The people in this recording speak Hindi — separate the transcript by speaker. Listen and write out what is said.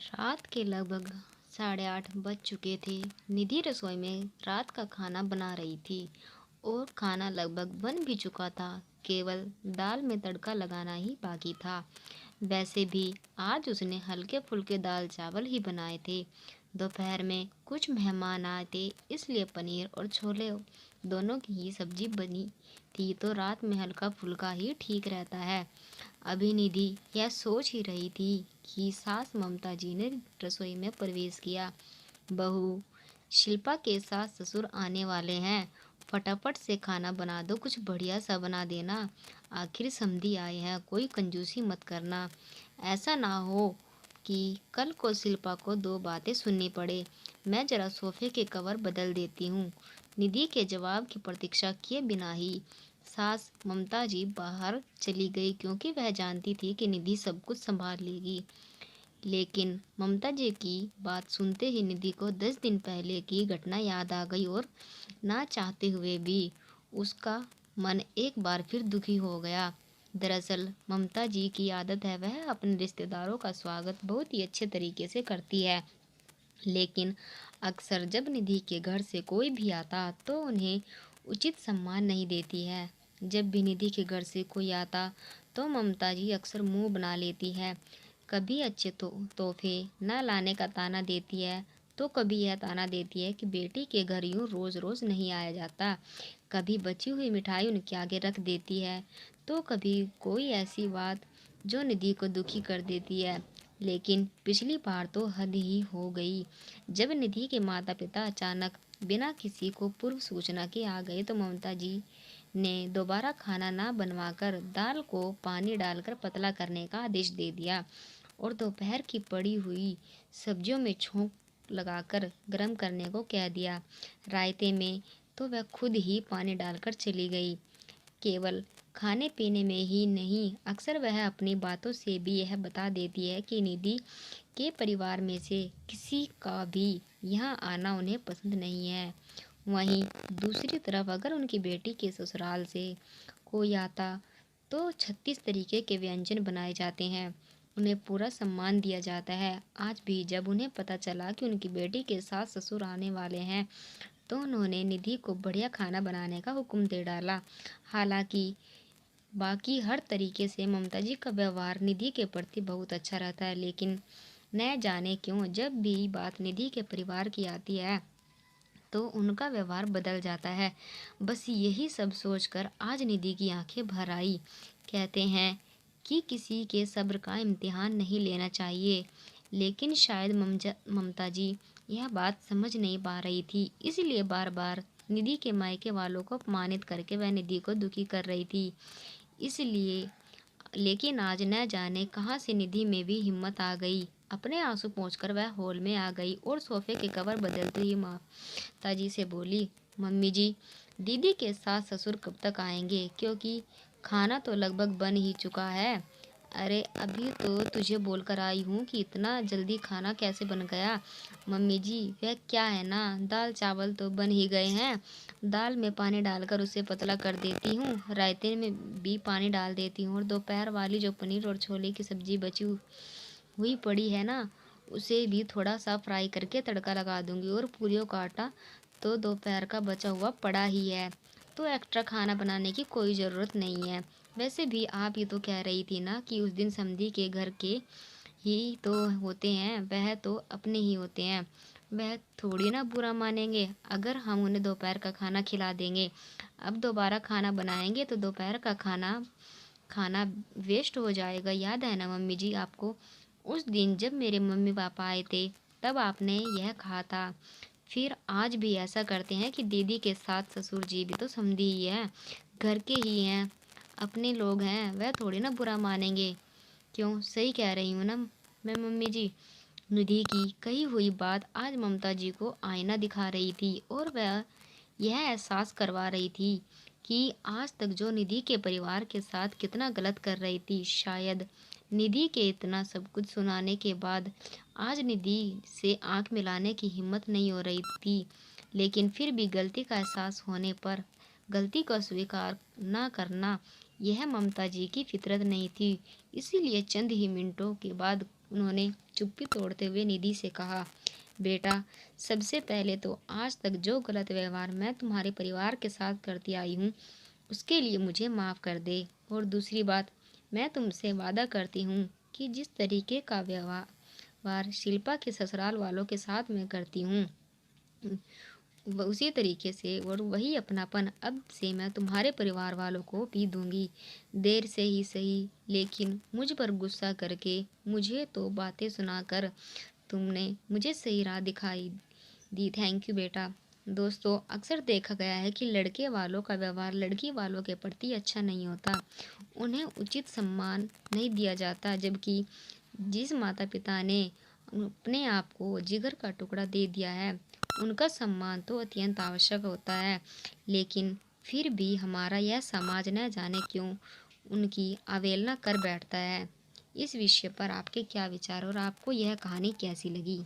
Speaker 1: रात के लगभग 8:30 बज चुके थे। निधि रसोई में रात का खाना बना रही थी और खाना लगभग बन भी चुका था। केवल दाल में तड़का लगाना ही बाकी था। वैसे भी आज उसने हल्के फुल्के दाल चावल ही बनाए थे। दोपहर में कुछ मेहमान आए थे, इसलिए पनीर और छोले दोनों की ही सब्जी बनी थी, तो रात में हल्का फुल्का ही ठीक रहता है। अभी निधि यह सोच ही रही थी कि सास ममता जी ने रसोई में प्रवेश किया। बहू, शिल्पा के सास ससुर आने वाले हैं, फटाफट से खाना बना दो, कुछ बढ़िया सा बना देना। आखिर समधी आए हैं, कोई कंजूसी मत करना। ऐसा ना हो कि कल को शिल्पा को दो बातें सुननी पड़े। मैं जरा सोफे के कवर बदल देती हूँ। निधि के जवाब की प्रतीक्षा किए बिना ही सास ममता जी बाहर चली गई, क्योंकि वह जानती थी कि निधि सब कुछ संभाल लेगी। लेकिन ममता जी की बात सुनते ही निधि को 10 दिन पहले की घटना याद आ गई और ना चाहते हुए भी उसका मन एक बार फिर दुखी हो गया। दरअसल ममता जी की आदत है, वह अपने रिश्तेदारों का स्वागत बहुत ही अच्छे तरीके से करती है। लेकिन अक्सर जब निधि के घर से कोई भी आता तो उन्हें उचित सम्मान नहीं देती है। जब भी निधि के घर से कोई आता तो ममता जी अक्सर मुंह बना लेती है। कभी अच्छे तोहफे न लाने का ताना देती है, तो कभी यह ताना देती है कि बेटी के घर यूं रोज रोज नहीं आया जाता। कभी बची हुई मिठाई उनके आगे रख देती है, तो कभी कोई ऐसी बात जो निधि को दुखी कर देती है। लेकिन पिछली बार तो हद ही हो गई। जब निधि के माता पिता अचानक बिना किसी को पूर्व सूचना के आ गए, तो ममता जी ने दोबारा खाना ना बनवाकर दाल को पानी डालकर पतला करने का आदेश दे दिया और दोपहर की पड़ी हुई सब्जियों में छोंक लगाकर गर्म करने को कह दिया। रायते में तो वह खुद ही पानी डालकर चली गई। केवल खाने पीने में ही नहीं, अक्सर वह अपनी बातों से भी यह बता देती है कि निधि के परिवार में से किसी का भी यहाँ आना उन्हें पसंद नहीं है। वहीं दूसरी तरफ अगर उनकी बेटी के ससुराल से कोई आता तो 36 तरीके के व्यंजन बनाए जाते हैं, उन्हें पूरा सम्मान दिया जाता है। आज भी जब उन्हें पता चला कि उनकी बेटी के सास ससुर आने वाले हैं, तो उन्होंने निधि को बढ़िया खाना बनाने का हुक्म दे डाला। हालांकि बाकी हर तरीके से ममता जी का व्यवहार निधि के प्रति बहुत अच्छा रहता है, लेकिन न जाने क्यों जब भी बात निधि के परिवार की आती है तो उनका व्यवहार बदल जाता है। बस यही सब सोचकर आज निधि की आंखें भर आई। कहते हैं कि किसी के सब्र का इम्तिहान नहीं लेना चाहिए, लेकिन शायद ममता जी यह बात समझ नहीं पा रही थी, इसलिए बार बार निधि के मायके वालों को अपमानित करके वह निधि को दुखी कर रही थी। इसलिए लेकिन आज न जाने कहाँ से निधि में भी हिम्मत आ गई। अपने आंसू पोंछकर वह हॉल में आ गई और सोफे के कवर बदलते ही माता जी से बोली, मम्मी जी, दीदी के सास ससुर कब तक आएंगे? क्योंकि खाना तो लगभग बन ही चुका है। अरे अभी तो तुझे बोलकर आई हूँ कि इतना जल्दी खाना कैसे बन गया? मम्मी जी, वह क्या है ना, दाल चावल तो बन ही गए हैं। दाल में पानी डालकर उसे पतला कर देती हूँ, रायते में भी पानी डाल देती हूँ और दोपहर वाली जो पनीर और छोले की सब्जी बची हुई पड़ी है ना, उसे भी थोड़ा सा फ्राई करके तड़का लगा दूंगी और पूरियों का आटा तो दोपहर का बचा हुआ पड़ा ही है, तो एक्स्ट्रा खाना बनाने की कोई ज़रूरत नहीं है। वैसे भी आप ही तो कह रही थी ना कि उस दिन समधी के घर के ही तो होते हैं, वह तो अपने ही होते हैं, वह थोड़ी ना बुरा मानेंगे अगर हम उन्हें दोपहर का खाना खिला देंगे। अब दोबारा खाना बनाएंगे तो दोपहर का खाना खाना वेस्ट हो जाएगा। याद है ना मम्मी जी आपको, उस दिन जब मेरे मम्मी पापा आए थे तब आपने यह कहा था। फिर आज भी ऐसा करते हैं कि दीदी के साथ ससुर जी भी तो समधी ही है, घर के ही हैं, अपने लोग हैं, वह थोड़ी ना बुरा मानेंगे। क्यों, सही कह रही हूँ ना मैं मम्मी जी? निधि की कही हुई बात आज ममता जी को आईना दिखा रही थी और वह यह एहसास करवा रही थी कि आज तक जो निधि के परिवार के साथ कितना गलत कर रही थी। शायद निधि के इतना सब कुछ सुनाने के बाद आज निधि से आंख मिलाने की हिम्मत नहीं हो रही थी, लेकिन फिर भी गलती का एहसास होने पर गलती को स्वीकार न करना यह ममता जी की फितरत नहीं थी। इसीलिए चंद ही मिनटों के बाद उन्होंने चुप्पी तोड़ते हुए निधि से कहा, बेटा, सबसे पहले तो आज तक जो गलत व्यवहार मैं तुम्हारे परिवार के साथ करती आई हूँ, उसके लिए मुझे माफ़ कर दे। और दूसरी बात, मैं तुमसे वादा करती हूँ कि जिस तरीके का व्यवहार शिल्पा के ससुराल वालों के साथ मैं करती हूँ, उसी तरीके से और वही अपनापन अब से मैं तुम्हारे परिवार वालों को भी दूंगी। देर से ही सही, लेकिन मुझ पर गुस्सा करके, मुझे तो बातें सुनाकर तुमने मुझे सही राह दिखाई दी। थैंक यू बेटा। दोस्तों, अक्सर देखा गया है कि लड़के वालों का व्यवहार लड़की वालों के प्रति अच्छा नहीं होता। उन्हें उचित सम्मान नहीं दिया जाता, जबकि जिस माता पिता ने अपने आप को जिगर का टुकड़ा दे दिया है, उनका सम्मान तो अत्यंत आवश्यक होता है। लेकिन फिर भी हमारा यह समाज न जाने क्यों उनकी अवहेलना कर बैठता है। इस विषय पर आपके क्या विचार और आपको यह कहानी कैसी लगी?